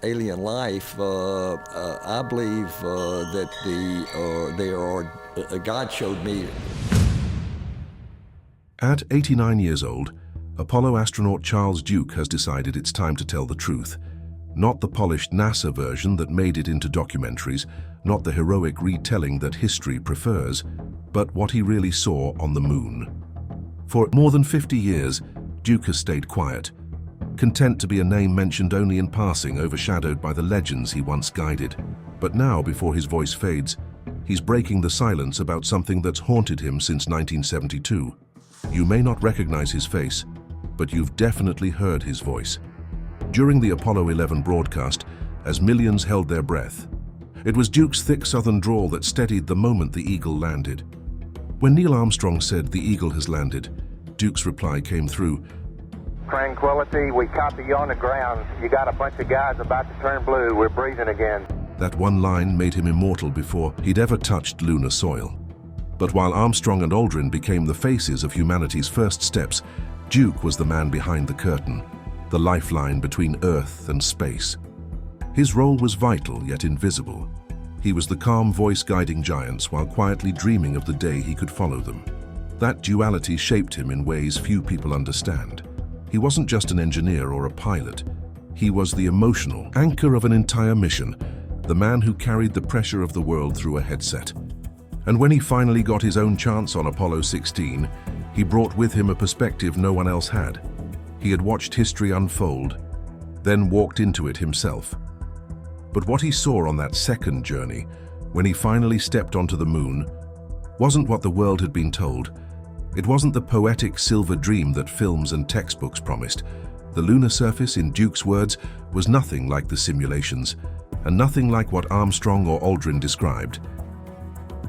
alien life, I believe that God showed me. At 89 years old, Apollo astronaut Charles Duke has decided it's time to tell the truth. Not the polished NASA version that made it into documentaries, not the heroic retelling that history prefers, but what he really saw on the moon. For more than 50 years, Duke has stayed quiet, content to be a name mentioned only in passing, overshadowed by the legends he once guided. But now, before his voice fades, he's breaking the silence about something that's haunted him since 1972. You may not recognize his face, but you've definitely heard his voice. During the Apollo 11 broadcast, as millions held their breath, it was Duke's thick southern drawl that steadied the moment the Eagle landed. When Neil Armstrong said the Eagle has landed, Duke's reply came through. Tranquility, we copy you on the ground. You got a bunch of guys about to turn blue. We're breathing again. That one line made him immortal before he'd ever touched lunar soil. But while Armstrong and Aldrin became the faces of humanity's first steps, Duke was the man behind the curtain, the lifeline between Earth and space. His role was vital yet invisible. He was the calm voice guiding giants while quietly dreaming of the day he could follow them. That duality shaped him in ways few people understand. He wasn't just an engineer or a pilot. He was the emotional anchor of an entire mission, the man who carried the pressure of the world through a headset. And when he finally got his own chance on Apollo 16, he brought with him a perspective no one else had. He had watched history unfold, then walked into it himself. But what he saw on that second journey, when he finally stepped onto the moon, wasn't what the world had been told. It wasn't the poetic silver dream that films and textbooks promised. The lunar surface, in Duke's words, was nothing like the simulations, and nothing like what Armstrong or Aldrin described.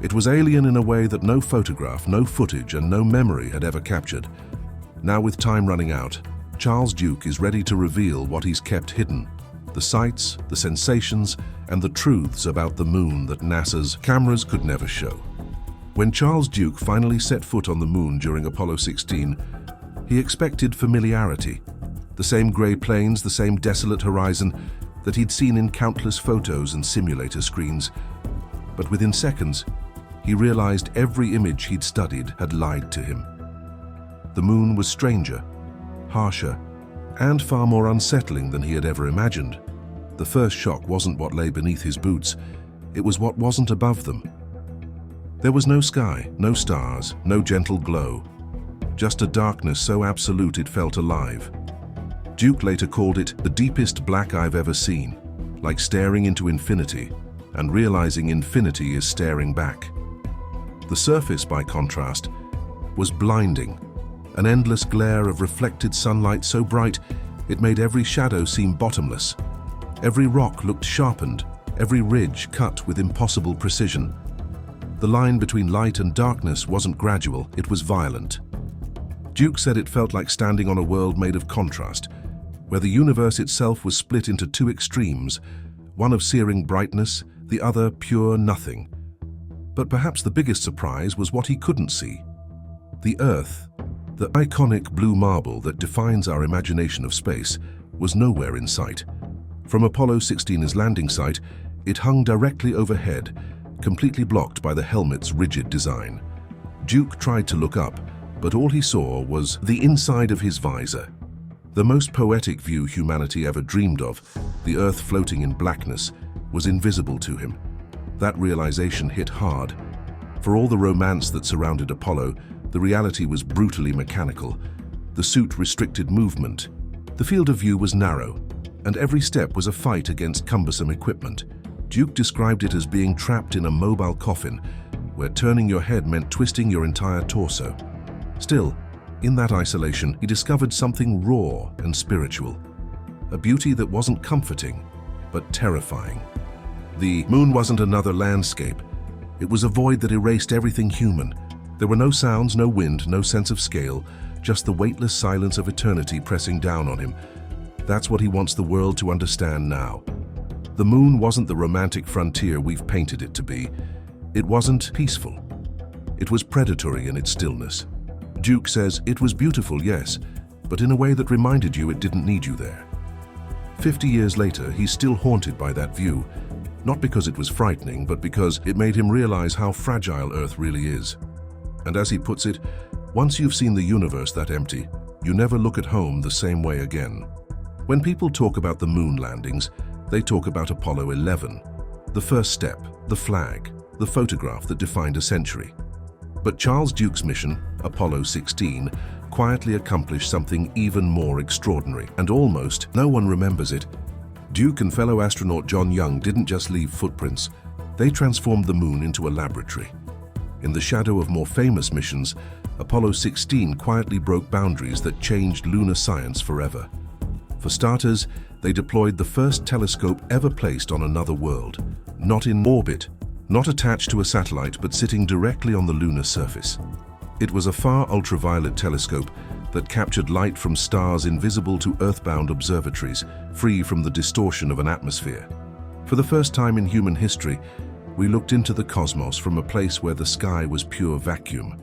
It was alien in a way that no photograph, no footage, and no memory had ever captured. Now, with time running out, Charles Duke is ready to reveal what he's kept hidden: the sights, the sensations, and the truths about the moon that NASA's cameras could never show. When Charles Duke finally set foot on the moon during Apollo 16, he expected familiarity. The same grey plains, the same desolate horizon that he'd seen in countless photos and simulator screens. But within seconds, he realized every image he'd studied had lied to him. The moon was stranger, harsher, and far more unsettling than he had ever imagined. The first shock wasn't what lay beneath his boots, it was what wasn't above them. There was no sky, no stars, no gentle glow, just a darkness so absolute it felt alive. Duke later called it the deepest black I've ever seen, like staring into infinity, and realizing infinity is staring back. The surface, by contrast, was blinding, an endless glare of reflected sunlight so bright it made every shadow seem bottomless. Every rock looked sharpened, every ridge cut with impossible precision. The line between light and darkness wasn't gradual, it was violent. Duke said it felt like standing on a world made of contrast, where the universe itself was split into two extremes, one of searing brightness, the other pure nothing. But perhaps the biggest surprise was what he couldn't see. The Earth, the iconic blue marble that defines our imagination of space, was nowhere in sight. From Apollo 16's landing site, it hung directly overhead, completely blocked by the helmet's rigid design. Duke tried to look up, but all he saw was the inside of his visor. The most poetic view humanity ever dreamed of, the Earth floating in blackness, was invisible to him. That realization hit hard. For all the romance that surrounded Apollo, the reality was brutally mechanical. The suit restricted movement. The field of view was narrow, and every step was a fight against cumbersome equipment. Duke described it as being trapped in a mobile coffin, where turning your head meant twisting your entire torso. Still, in that isolation, he discovered something raw and spiritual, a beauty that wasn't comforting, but terrifying. The moon wasn't another landscape. It was a void that erased everything human. There were no sounds, no wind, no sense of scale, just the weightless silence of eternity pressing down on him. That's what he wants the world to understand now. The moon wasn't the romantic frontier we've painted it to be. It wasn't peaceful. It was predatory in its stillness. Duke says it was beautiful, yes, but in a way that reminded you it didn't need you there. 50 years later, he's still haunted by that view, not because it was frightening, but because it made him realize how fragile Earth really is. And as he puts it, once you've seen the universe that empty, you never look at home the same way again. When people talk about the moon landings, they talk about Apollo 11, the first step, the flag, the photograph that defined a century. But Charles Duke's mission, Apollo 16, quietly accomplished something even more extraordinary, and almost no one remembers it. Duke and fellow astronaut John Young didn't just leave footprints, they transformed the moon into a laboratory. In the shadow of more famous missions, Apollo 16 quietly broke boundaries that changed lunar science forever. For starters, they deployed the first telescope ever placed on another world, not in orbit, not attached to a satellite, but sitting directly on the lunar surface. It was a far ultraviolet telescope that captured light from stars invisible to earthbound observatories, free from the distortion of an atmosphere. For the first time in human history, we looked into the cosmos from a place where the sky was pure vacuum.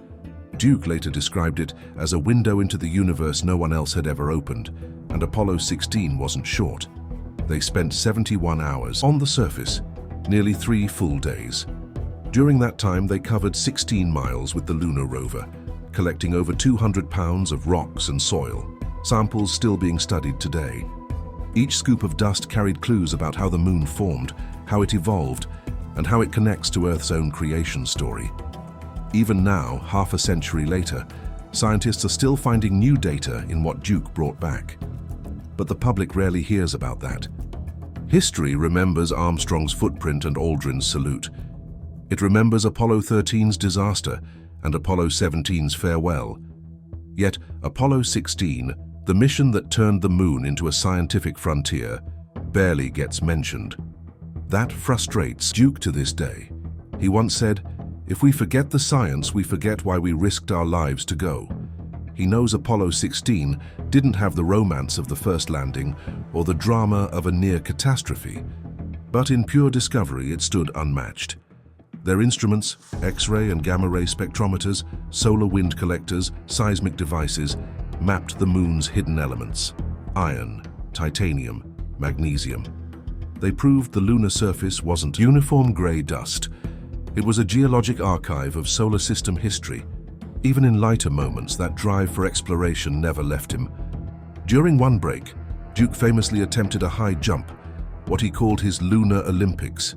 Duke later described it as a window into the universe no one else had ever opened, and Apollo 16 wasn't short. They spent 71 hours on the surface, nearly 3 full days. During that time, they covered 16 miles with the lunar rover, collecting over 200 pounds of rocks and soil, samples still being studied today. Each scoop of dust carried clues about how the moon formed, how it evolved, and how it connects to Earth's own creation story. Even now, half a century later, scientists are still finding new data in what Duke brought back. But the public rarely hears about that. History remembers Armstrong's footprint and Aldrin's salute. It remembers Apollo 13's disaster and Apollo 17's farewell. Yet Apollo 16, the mission that turned the moon into a scientific frontier, barely gets mentioned. That frustrates Duke to this day. He once said, "If we forget the science, we forget why we risked our lives to go." He knows Apollo 16 didn't have the romance of the first landing or the drama of a near catastrophe, but in pure discovery it stood unmatched. Their instruments, X-ray and gamma-ray spectrometers, solar wind collectors, seismic devices, mapped the moon's hidden elements: iron, titanium, magnesium. They proved the lunar surface wasn't uniform gray dust. It was a geologic archive of solar system history. Even in lighter moments, that drive for exploration never left him. During one break, Duke famously attempted a high jump, what he called his Lunar Olympics.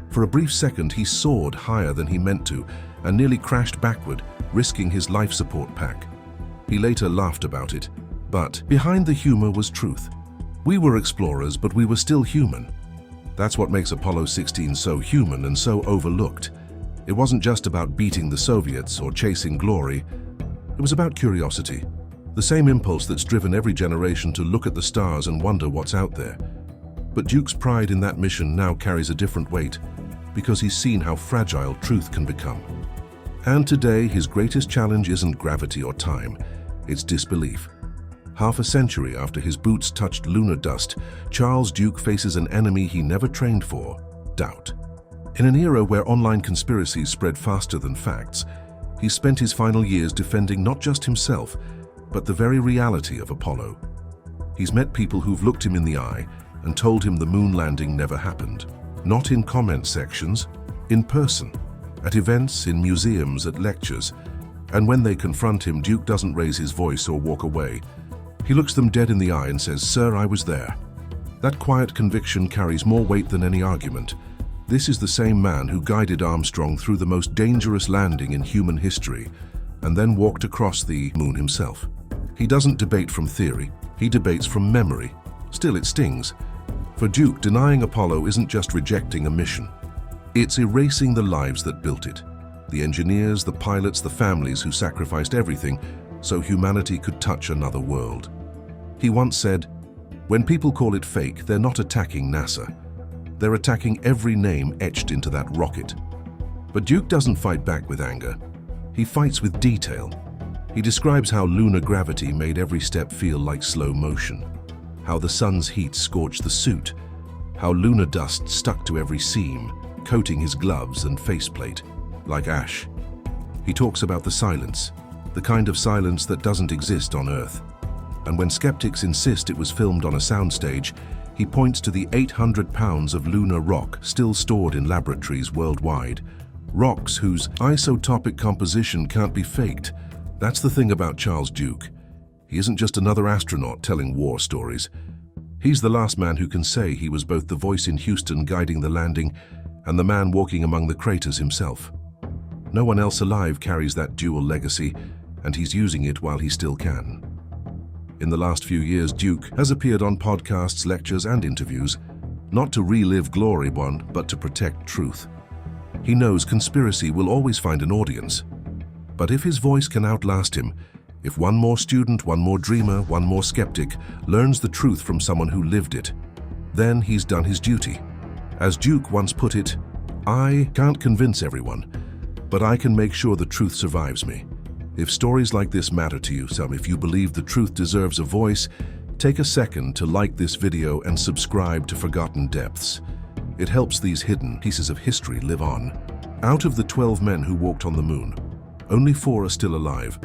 For a brief second, he soared higher than he meant to and nearly crashed backward, risking his life support pack. He later laughed about it, but behind the humor was truth. We were explorers, but we were still human. That's what makes Apollo 16 so human and so overlooked. It wasn't just about beating the Soviets or chasing glory. It was about curiosity, the same impulse that's driven every generation to look at the stars and wonder what's out there. But Duke's pride in that mission now carries a different weight, because he's seen how fragile truth can become. And today, his greatest challenge isn't gravity or time, it's disbelief. Half a century after his boots touched lunar dust, Charles Duke faces an enemy he never trained for: doubt. In an era where online conspiracies spread faster than facts, he spent his final years defending not just himself, but the very reality of Apollo. He's met people who've looked him in the eye and told him the moon landing never happened. Not in comment sections, in person, at events, in museums, at lectures. And when they confront him, Duke doesn't raise his voice or walk away. He looks them dead in the eye and says, "Sir, I was there." That quiet conviction carries more weight than any argument. This is the same man who guided Armstrong through the most dangerous landing in human history, and then walked across the moon himself. He doesn't debate from theory, he debates from memory. Still, it stings. For Duke, denying Apollo isn't just rejecting a mission. It's erasing the lives that built it. The engineers, the pilots, the families who sacrificed everything so humanity could touch another world. He once said, "When people call it fake, they're not attacking NASA. They're attacking every name etched into that rocket." But Duke doesn't fight back with anger. He fights with detail. He describes how lunar gravity made every step feel like slow motion, how the sun's heat scorched the suit, how lunar dust stuck to every seam, coating his gloves and faceplate like ash. He talks about the silence, the kind of silence that doesn't exist on Earth. And when skeptics insist it was filmed on a soundstage, He points to the 800 pounds of lunar rock still stored in laboratories worldwide. Rocks whose isotopic composition can't be faked. That's the thing about Charles Duke. He isn't just another astronaut telling war stories. He's the last man who can say he was both the voice in Houston guiding the landing and the man walking among the craters himself. No one else alive carries that dual legacy, and he's using it while he still can. In the last few years, Duke has appeared on podcasts, lectures, and interviews, not to relive glory, but to protect truth. He knows conspiracy will always find an audience. But if his voice can outlast him, if one more student, one more dreamer, one more skeptic learns the truth from someone who lived it, then he's done his duty. As Duke once put it, I can't convince everyone, but I can make sure the truth survives me. If stories like this matter to you, if you believe the truth deserves a voice, take a second to like this video and subscribe to Forgotten Depths. It helps these hidden pieces of history live on. Out of the 12 men who walked on the moon, only 4 are still alive,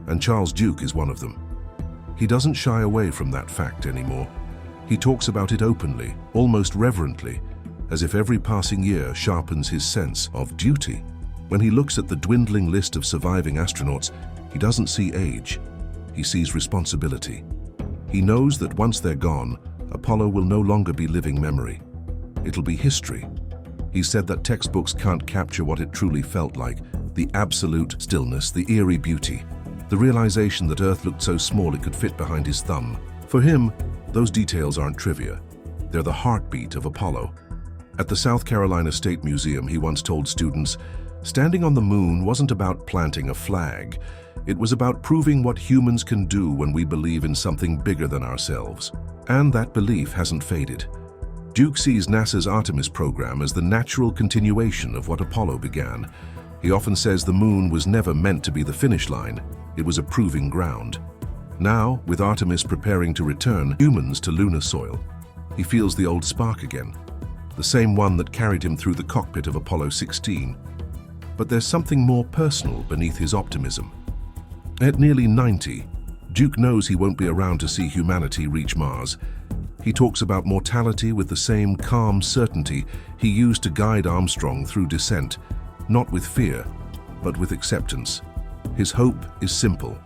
and Charles Duke is one of them. He doesn't shy away from that fact anymore. He talks about it openly, almost reverently, as if every passing year sharpens his sense of duty. When he looks at the dwindling list of surviving astronauts, he doesn't see age. He sees responsibility. He knows that once they're gone, Apollo will no longer be living memory. It'll be history. He said that textbooks can't capture what it truly felt like, the absolute stillness, the eerie beauty, the realization that Earth looked so small it could fit behind his thumb. For him, those details aren't trivia. They're the heartbeat of Apollo. At the South Carolina State Museum, he once told students, standing on the moon wasn't about planting a flag. It was about proving what humans can do when we believe in something bigger than ourselves. And that belief hasn't faded. Duke sees NASA's Artemis program as the natural continuation of what Apollo began. He often says the moon was never meant to be the finish line. It was a proving ground. Now, with Artemis preparing to return humans to lunar soil, he feels the old spark again, the same one that carried him through the cockpit of Apollo 16. But there's something more personal beneath his optimism. At nearly 90, Duke knows he won't be around to see humanity reach Mars. He talks about mortality with the same calm certainty he used to guide Armstrong through descent, not with fear, but with acceptance. His hope is simple,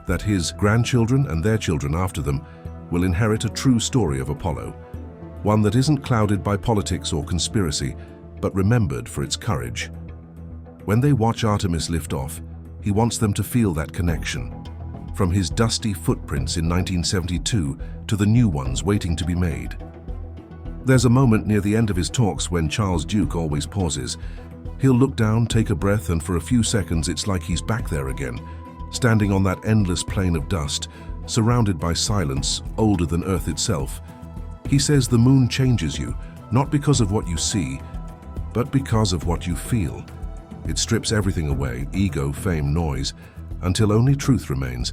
that his grandchildren and their children after them will inherit a true story of Apollo, one that isn't clouded by politics or conspiracy, but remembered for its courage. When they watch Artemis lift off, he wants them to feel that connection, from his dusty footprints in 1972 to the new ones waiting to be made. There's a moment near the end of his talks when Charles Duke always pauses. He'll look down, take a breath, and for a few seconds it's like he's back there again, standing on that endless plain of dust, surrounded by silence older than Earth itself. He says the moon changes you, not because of what you see, but because of what you feel. It strips everything away, ego, fame, noise, until only truth remains.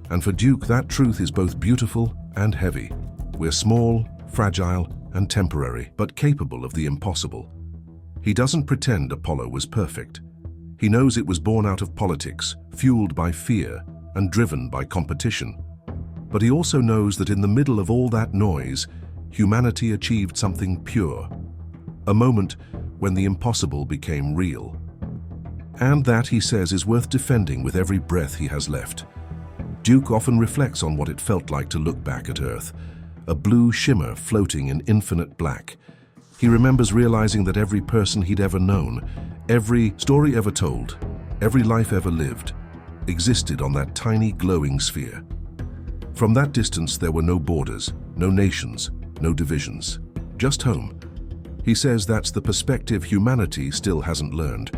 And for Duke, that truth is both beautiful and heavy. We're small, fragile, and temporary, but capable of the impossible. He doesn't pretend Apollo was perfect. He knows it was born out of politics, fueled by fear, and driven by competition. But he also knows that in the middle of all that noise, humanity achieved something pure. A moment when the impossible became real. And that, he says, is worth defending with every breath he has left. Duke often reflects on what it felt like to look back at Earth, a blue shimmer floating in infinite black. He remembers realizing that every person he'd ever known, every story ever told, every life ever lived, existed on that tiny glowing sphere. From that distance there were no borders, no nations, no divisions, just home. He says that's the perspective humanity still hasn't learned.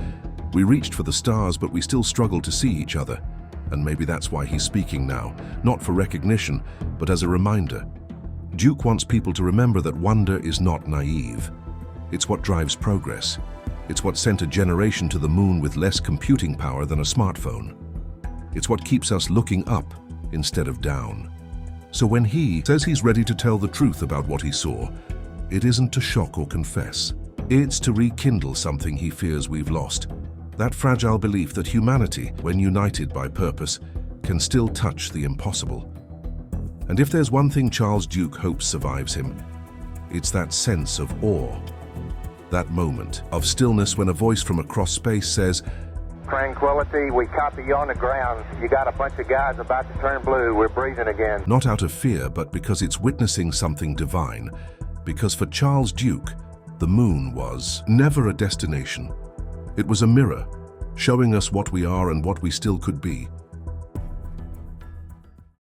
We reached for the stars, but we still struggle to see each other. And maybe that's why he's speaking now, not for recognition, but as a reminder. Duke wants people to remember that wonder is not naive. It's what drives progress. It's what sent a generation to the moon with less computing power than a smartphone. It's what keeps us looking up instead of down. So when he says he's ready to tell the truth about what he saw, it isn't to shock or confess. It's to rekindle something he fears we've lost. That fragile belief that humanity, when united by purpose, can still touch the impossible. And if there's one thing Charles Duke hopes survives him, It's that sense of awe. That moment of stillness when a voice from across space says, Tranquility, we copy you on the ground. You got a bunch of guys about to turn blue. We're breathing again. not out of fear, but because it's witnessing something divine. Because for Charles Duke, the moon was never a destination. It was a mirror, showing us what we are and what we still could be.